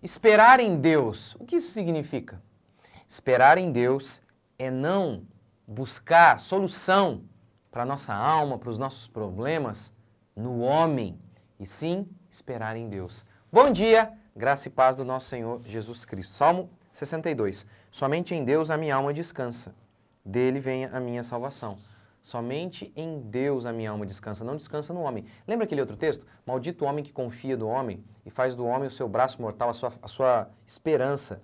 Esperar em Deus, o que isso significa? Esperar em Deus é não buscar solução para a nossa alma, para os nossos problemas no homem, e sim esperar em Deus. Bom dia, graça e paz do nosso Senhor Jesus Cristo. Salmo 62. Somente em Deus a minha alma descansa, dele vem a minha salvação. Somente em Deus a minha alma descansa, não descansa no homem. Lembra aquele outro texto? Maldito o homem que confia do homem e faz do homem o seu braço mortal, a sua esperança.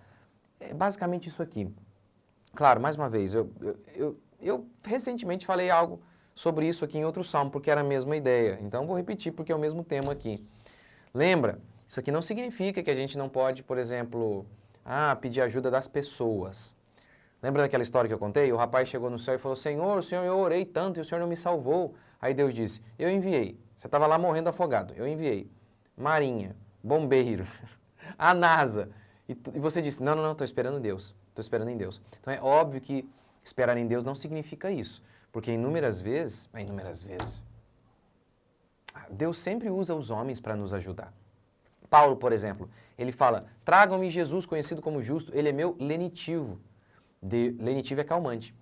É basicamente isso aqui. Claro, mais uma vez, eu recentemente falei algo sobre isso aqui em outro salmo, porque era a mesma ideia. Então vou repetir, porque é o mesmo tema aqui. Lembra? Isso aqui não significa que a gente não pode, por exemplo, pedir ajuda das pessoas. Lembra daquela história que eu contei? O rapaz chegou no céu e falou, Senhor, eu orei tanto e o Senhor não me salvou. Aí Deus disse, eu enviei. Você estava lá morrendo afogado, eu enviei. Marinha, bombeiro, a NASA. E você disse, não, estou esperando Deus. Estou esperando em Deus. Então é óbvio que esperar em Deus não significa isso. Porque inúmeras vezes, Deus sempre usa os homens para nos ajudar. Paulo, por exemplo, ele fala, tragam-me Jesus conhecido como justo, ele é meu lenitivo. Lenitivo é calmante.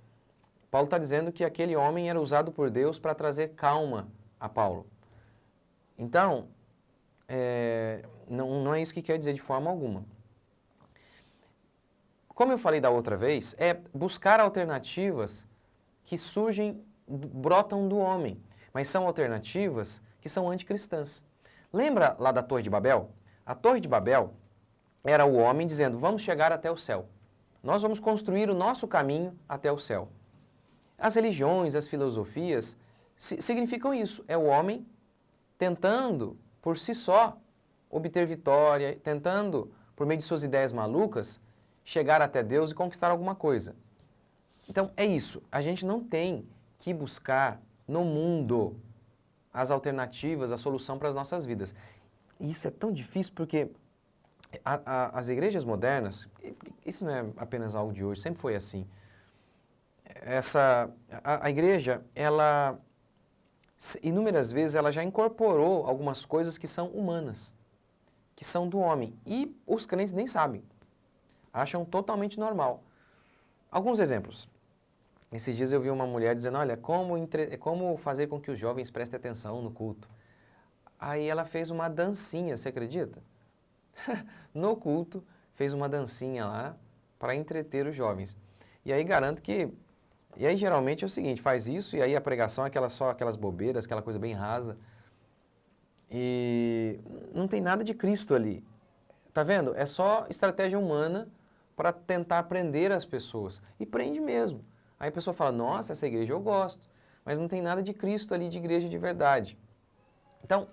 Paulo está dizendo que aquele homem era usado por Deus para trazer calma a Paulo. Então, não é isso que quer dizer de forma alguma. Como eu falei da outra vez, é buscar alternativas que brotam do homem, mas são alternativas que são anticristãs. Lembra lá da Torre de Babel? A Torre de Babel era o homem dizendo, vamos chegar até o céu. Nós vamos construir o nosso caminho até o céu. As religiões, as filosofias significam isso. É o homem tentando, por si só, obter vitória, tentando, por meio de suas ideias malucas, chegar até Deus e conquistar alguma coisa. Então, é isso. A gente não tem que buscar no mundo as alternativas, a solução para as nossas vidas. E isso é tão difícil porque as igrejas modernas, isso não é apenas algo de hoje, sempre foi assim. A igreja, ela, inúmeras vezes, ela já incorporou algumas coisas que são humanas, que são do homem. E os crentes nem sabem, acham totalmente normal. Alguns exemplos. Esses dias eu vi uma mulher dizendo, olha, como fazer com que os jovens prestem atenção no culto? Aí ela fez uma dancinha, você acredita? No culto, fez uma dancinha lá para entreter os jovens. E aí garanto que... E aí geralmente é o seguinte, faz isso e aí a pregação é só aquelas bobeiras, aquela coisa bem rasa. E não tem nada de Cristo ali. Tá vendo? É só estratégia humana para tentar prender as pessoas. E prende mesmo. Aí a pessoa fala, nossa, essa igreja eu gosto. Mas não tem nada de Cristo ali, de igreja de verdade. Então,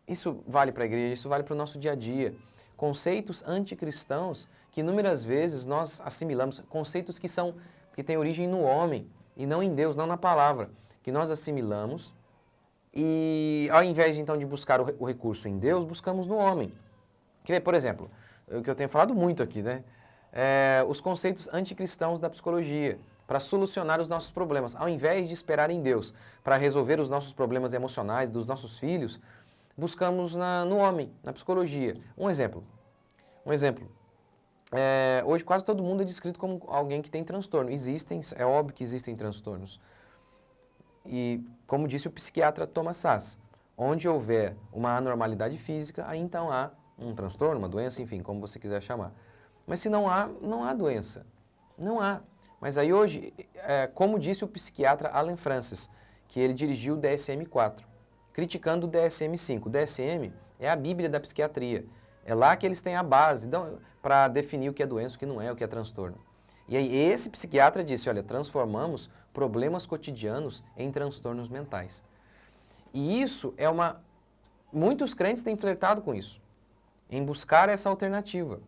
isso vale para a igreja, isso vale para o nosso dia a dia. Conceitos anticristãos que inúmeras vezes nós assimilamos, conceitos que têm origem no homem e não em Deus, não na palavra, que nós assimilamos e ao invés então de buscar o recurso em Deus, buscamos no homem. Que, por exemplo, o que eu tenho falado muito aqui, né? Os conceitos anticristãos da psicologia, para solucionar os nossos problemas. Ao invés de esperar em Deus para resolver os nossos problemas emocionais dos nossos filhos, buscamos no homem, na psicologia. Um exemplo. Hoje quase todo mundo é descrito como alguém que tem transtorno. É óbvio que existem transtornos. E, como disse o psiquiatra Thomas Szasz, onde houver uma anormalidade física, aí então há um transtorno, uma doença, enfim, como você quiser chamar. Mas se não há doença. Não há. Mas aí hoje, como disse o psiquiatra Allen Francis, que ele dirigiu o DSM-4, criticando o DSM-5. O DSM é a bíblia da psiquiatria. É lá que eles têm a base para definir o que é doença, o que não é, o que é transtorno. E aí esse psiquiatra disse, olha, transformamos problemas cotidianos em transtornos mentais. E isso muitos crentes têm flertado com isso, em buscar essa alternativa.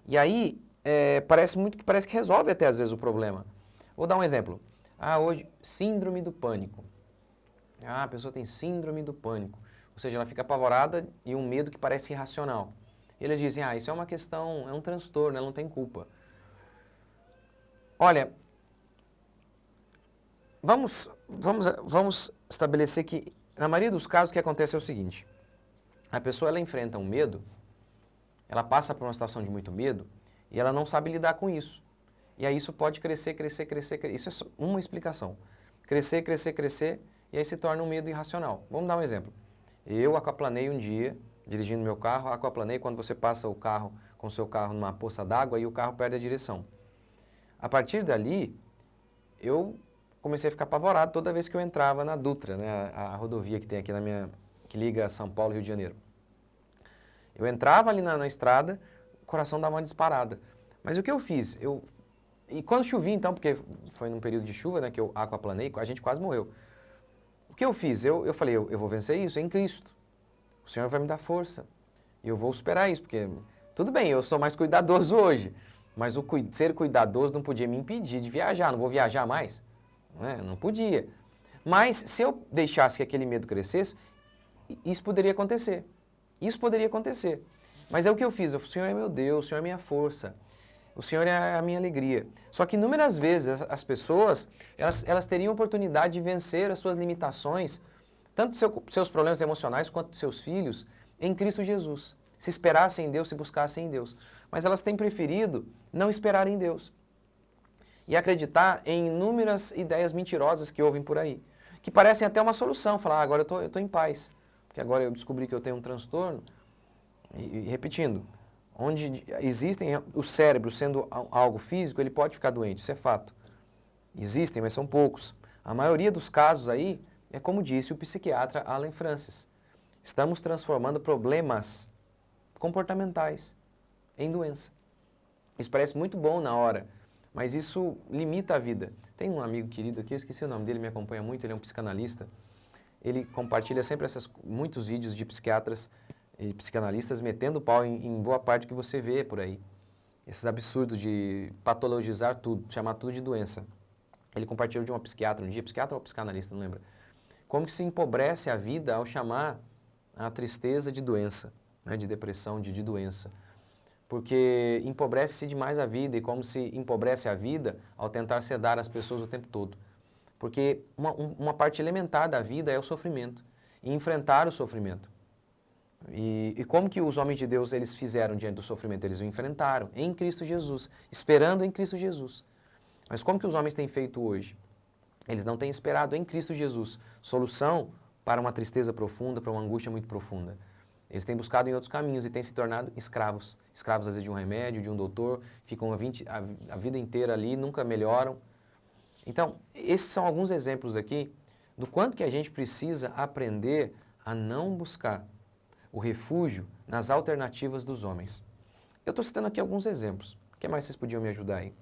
E aí, parece que resolve até às vezes o problema. Vou dar um exemplo. Hoje, síndrome do pânico. A pessoa tem síndrome do pânico. Ou seja, ela fica apavorada e um medo que parece irracional. Eles dizem, isso é uma questão, é um transtorno, ela não tem culpa. Olha, vamos estabelecer que, na maioria dos casos, o que acontece é o seguinte. A pessoa, ela enfrenta um medo ela passa por uma situação de muito medo e ela não sabe lidar com isso. E aí isso pode crescer, crescer, crescer, crescer. Isso é só uma explicação. Crescer, crescer, crescer, e aí se torna um medo irracional. Vamos dar um exemplo. Eu aquaplanei um dia, dirigindo meu carro, aquaplanei quando você passa o carro com o seu carro numa poça d'água e o carro perde a direção. A partir dali, eu comecei a ficar apavorado toda vez que eu entrava na Dutra, né, a rodovia que tem aqui que liga São Paulo e Rio de Janeiro. Eu entrava ali na estrada, o coração dava uma disparada. Mas o que eu fiz? E quando chovia então, porque foi num período de chuva, né, que eu aquaplanei, a gente quase morreu. O que eu fiz? Eu falei, eu vou vencer isso em Cristo. O Senhor vai me dar força. E eu vou superar isso, porque tudo bem, eu sou mais cuidadoso hoje, mas ser cuidadoso não podia me impedir de viajar, não vou viajar mais. Né? Não podia. Mas se eu deixasse que aquele medo crescesse, isso poderia acontecer. Isso poderia acontecer. Mas é o que eu fiz. O Senhor é meu Deus, o Senhor é minha força. O Senhor é a minha alegria. Só que inúmeras vezes as pessoas, elas teriam oportunidade de vencer as suas limitações, tanto seus problemas emocionais quanto seus filhos, em Cristo Jesus. Se esperassem em Deus, se buscassem em Deus. Mas elas têm preferido não esperar em Deus. E acreditar em inúmeras ideias mentirosas que ouvem por aí. Que parecem até uma solução. Falar, agora eu estou em paz. Porque agora eu descobri que eu tenho um transtorno. E repetindo, onde existem o cérebro sendo algo físico, ele pode ficar doente, isso é fato. Existem, mas são poucos. A maioria dos casos aí é como disse o psiquiatra Alan Francis. Estamos transformando problemas comportamentais em doença. Isso parece muito bom na hora, mas isso limita a vida. Tem um amigo querido aqui, eu esqueci o nome dele, me acompanha muito, ele é um psicanalista. Ele compartilha sempre muitos vídeos de psiquiatras e psicanalistas metendo pau em boa parte que você vê por aí. Esses absurdos de patologizar tudo, chamar tudo de doença. Ele compartilhou de uma psiquiatra um dia, psiquiatra ou psicanalista, não lembro. Como que se empobrece a vida ao chamar a tristeza de doença, né, de depressão, de doença. Porque empobrece-se demais a vida e como se empobrece a vida ao tentar sedar as pessoas o tempo todo. Porque uma parte elementar da vida é o sofrimento e enfrentar o sofrimento. E como que os homens de Deus eles fizeram diante do sofrimento? Eles o enfrentaram em Cristo Jesus, esperando em Cristo Jesus. Mas como que os homens têm feito hoje? Eles não têm esperado em Cristo Jesus solução para uma tristeza profunda, para uma angústia muito profunda. Eles têm buscado em outros caminhos e têm se tornado escravos. Escravos às vezes de um remédio, de um doutor, ficam a vida inteira ali, nunca melhoram. Então, esses são alguns exemplos aqui do quanto que a gente precisa aprender a não buscar o refúgio nas alternativas dos homens. Eu estou citando aqui alguns exemplos. O que mais vocês podiam me ajudar aí?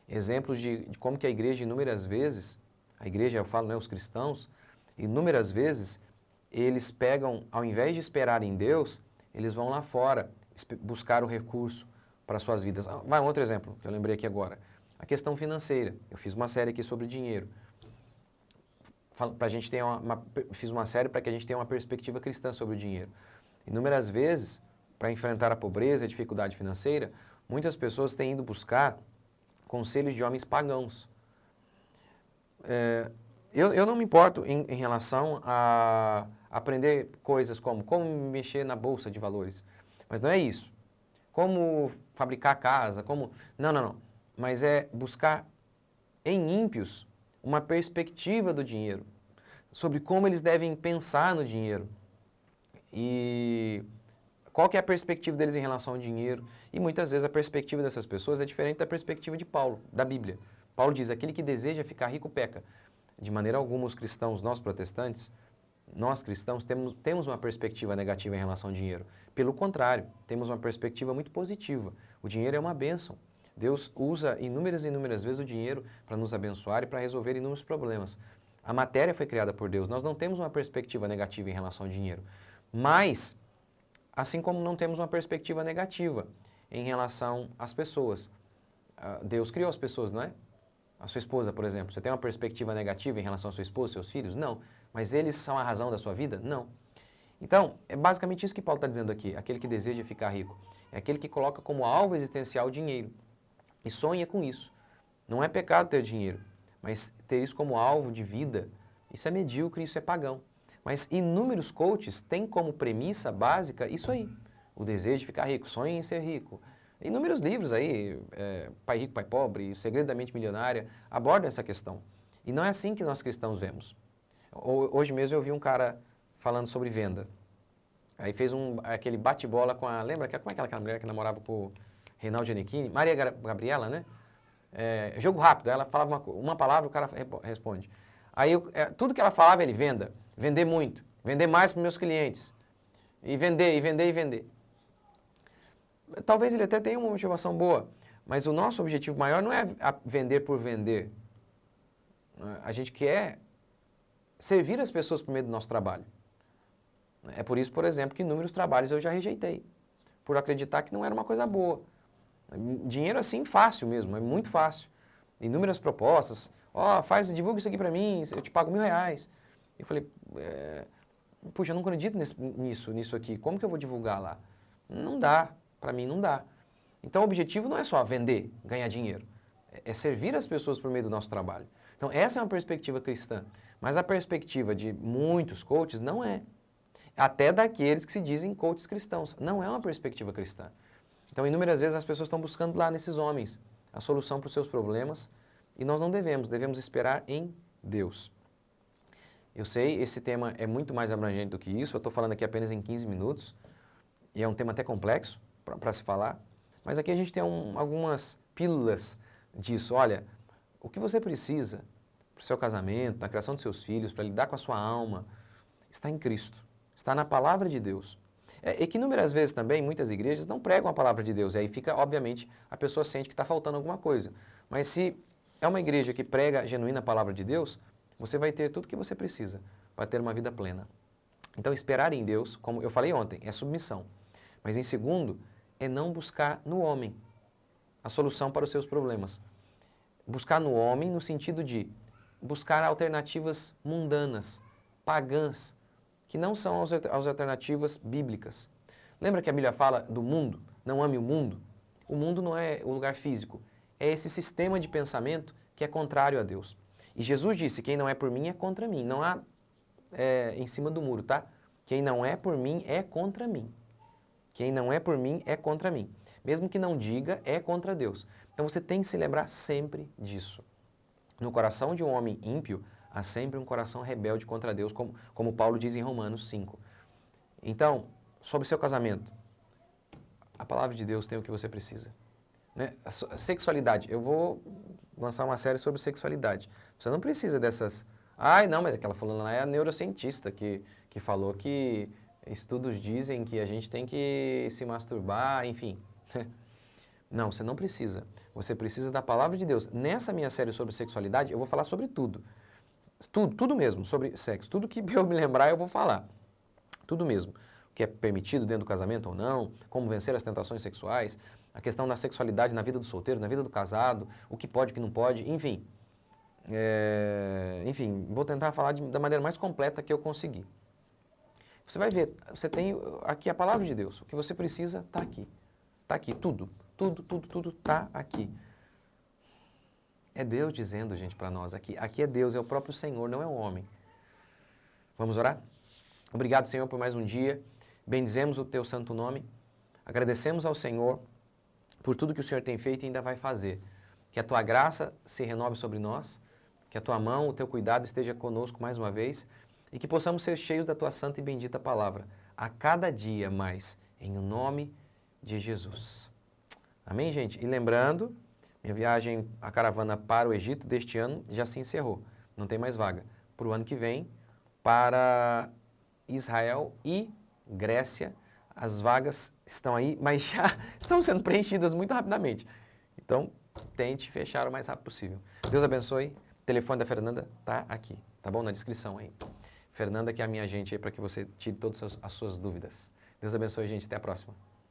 Exemplos de como que a igreja, inúmeras vezes, a igreja, eu falo, né, os cristãos, inúmeras vezes, eles pegam, ao invés de esperar em Deus, eles vão lá fora buscar o recurso para suas vidas. Vai um outro exemplo, que eu lembrei aqui agora. A questão financeira. Eu fiz uma série aqui sobre dinheiro. Fiz uma série para que a gente tenha uma perspectiva cristã sobre o dinheiro. Inúmeras vezes, para enfrentar a pobreza e a dificuldade financeira, muitas pessoas têm ido buscar conselhos de homens pagãos. Eu não me importo em relação a aprender coisas como mexer na bolsa de valores, mas não é isso. Como fabricar casa, Não. Mas é buscar em ímpios uma perspectiva do dinheiro, sobre como eles devem pensar no dinheiro e qual que é a perspectiva deles em relação ao dinheiro. E muitas vezes a perspectiva dessas pessoas é diferente da perspectiva de Paulo, da Bíblia. Paulo diz, aquele que deseja ficar rico peca. De maneira alguma os cristãos, nós protestantes, nós cristãos temos uma perspectiva negativa em relação ao dinheiro. Pelo contrário, temos uma perspectiva muito positiva. O dinheiro é uma bênção. Deus usa inúmeras vezes o dinheiro para nos abençoar e para resolver inúmeros problemas. A matéria foi criada por Deus. Nós não temos uma perspectiva negativa em relação ao dinheiro. Mas, assim como não temos uma perspectiva negativa em relação às pessoas. Deus criou as pessoas, não é? A sua esposa, por exemplo. Você tem uma perspectiva negativa em relação à sua esposa, seus filhos? Não. Mas eles são a razão da sua vida? Não. Então, é basicamente isso que Paulo está dizendo aqui. Aquele que deseja ficar rico. É aquele que coloca como alvo existencial o dinheiro. E sonha com isso. Não é pecado ter dinheiro, mas ter isso como alvo de vida, isso é medíocre, isso é pagão. Mas inúmeros coaches têm como premissa básica isso aí. o desejo de ficar rico, sonhe em ser rico. Inúmeros livros aí, Pai Rico, Pai Pobre, O Segredo da Mente Milionária, abordam essa questão. E não é assim que nós cristãos vemos. Hoje mesmo eu vi um cara falando sobre venda. Aí fez aquele bate-bola com a... Lembra? Como é aquela mulher que namorava com o Reinaldo Giannichini? Maria Gabriela, né? Jogo rápido. Ela falava uma palavra, o cara responde. Aí tudo que ela falava, ele venda. Vender muito. Vender mais para meus clientes. E vender, e vender, e vender. Talvez ele até tenha uma motivação boa, mas o nosso objetivo maior não é vender por vender. A gente quer servir as pessoas por meio do nosso trabalho. É por isso, por exemplo, que inúmeros trabalhos eu já rejeitei, por acreditar que não era uma coisa boa. Dinheiro assim, fácil mesmo, é muito fácil. Inúmeras propostas, divulga isso aqui para mim, eu te pago R$1.000. Eu falei, puxa, eu não acredito nisso aqui, como que eu vou divulgar lá? Não dá, para mim não dá. Então o objetivo não é só vender, ganhar dinheiro, é servir as pessoas por meio do nosso trabalho. Então essa é uma perspectiva cristã, mas a perspectiva de muitos coaches não é. Até daqueles que se dizem coaches cristãos. Não é uma perspectiva cristã. Então, inúmeras vezes as pessoas estão buscando lá nesses homens a solução para os seus problemas e nós não devemos esperar em Deus. Eu sei, esse tema é muito mais abrangente do que isso, eu estou falando aqui apenas em 15 minutos e é um tema até complexo para se falar, mas aqui a gente tem algumas pílulas disso. Olha, o que você precisa para o seu casamento, na criação dos seus filhos, para lidar com a sua alma, está em Cristo. Está na palavra de Deus. E que inúmeras vezes também, muitas igrejas não pregam a palavra de Deus. E aí fica, obviamente, a pessoa sente que está faltando alguma coisa. Mas se é uma igreja que prega a genuína palavra de Deus, você vai ter tudo o que você precisa para ter uma vida plena. Então, esperar em Deus, como eu falei ontem, é submissão. Mas em segundo, é não buscar no homem a solução para os seus problemas. Buscar no homem no sentido de buscar alternativas mundanas, pagãs, que não são as alternativas bíblicas. Lembra que a Bíblia fala do mundo? Não ame o mundo? O mundo não é o lugar físico, é esse sistema de pensamento que é contrário a Deus. E Jesus disse, quem não é por mim é contra mim. Não há em cima do muro, tá? Quem não é por mim é contra mim. Quem não é por mim é contra mim. Mesmo que não diga, é contra Deus. Então você tem que se lembrar sempre disso. No coração de um homem ímpio, há sempre um coração rebelde contra Deus, como Paulo diz em Romanos 5. Então, sobre seu casamento, a palavra de Deus tem o que você precisa. Né? A sexualidade, eu vou lançar uma série sobre sexualidade. Você não precisa dessas... não, mas aquela fulana lá é a neurocientista que falou que estudos dizem que a gente tem que se masturbar, enfim. Não, você não precisa. Você precisa da palavra de Deus. Nessa minha série sobre sexualidade, eu vou falar sobre tudo. Tudo mesmo, sobre sexo. Tudo que eu me lembrar, eu vou falar. Tudo mesmo. O que é permitido dentro do casamento ou não, como vencer as tentações sexuais, a questão da sexualidade na vida do solteiro, na vida do casado, o que pode, o que não pode, enfim. Enfim, vou tentar falar da maneira mais completa que eu conseguir. Você vai ver, você tem aqui a palavra de Deus. O que você precisa está aqui. Está aqui, tudo está aqui. É Deus dizendo, gente, para nós aqui. Aqui é Deus, é o próprio Senhor, não é o homem. Vamos orar? Obrigado, Senhor, por mais um dia. Bendizemos o Teu santo nome. Agradecemos ao Senhor por tudo que o Senhor tem feito e ainda vai fazer. Que a Tua graça se renove sobre nós, que a Tua mão, o Teu cuidado esteja conosco mais uma vez e que possamos ser cheios da Tua santa e bendita palavra a cada dia mais, em o nome de Jesus. Amém, gente? E lembrando, minha viagem, a caravana para o Egito deste ano já se encerrou. Não tem mais vaga. Para o ano que vem, para Israel e Grécia, as vagas estão aí, mas já estão sendo preenchidas muito rapidamente. Então, tente fechar o mais rápido possível. Deus abençoe. O telefone da Fernanda está aqui, tá bom? Na descrição aí. Fernanda, que é a minha agente aí para que você tire todas as suas dúvidas. Deus abençoe, gente. Até a próxima.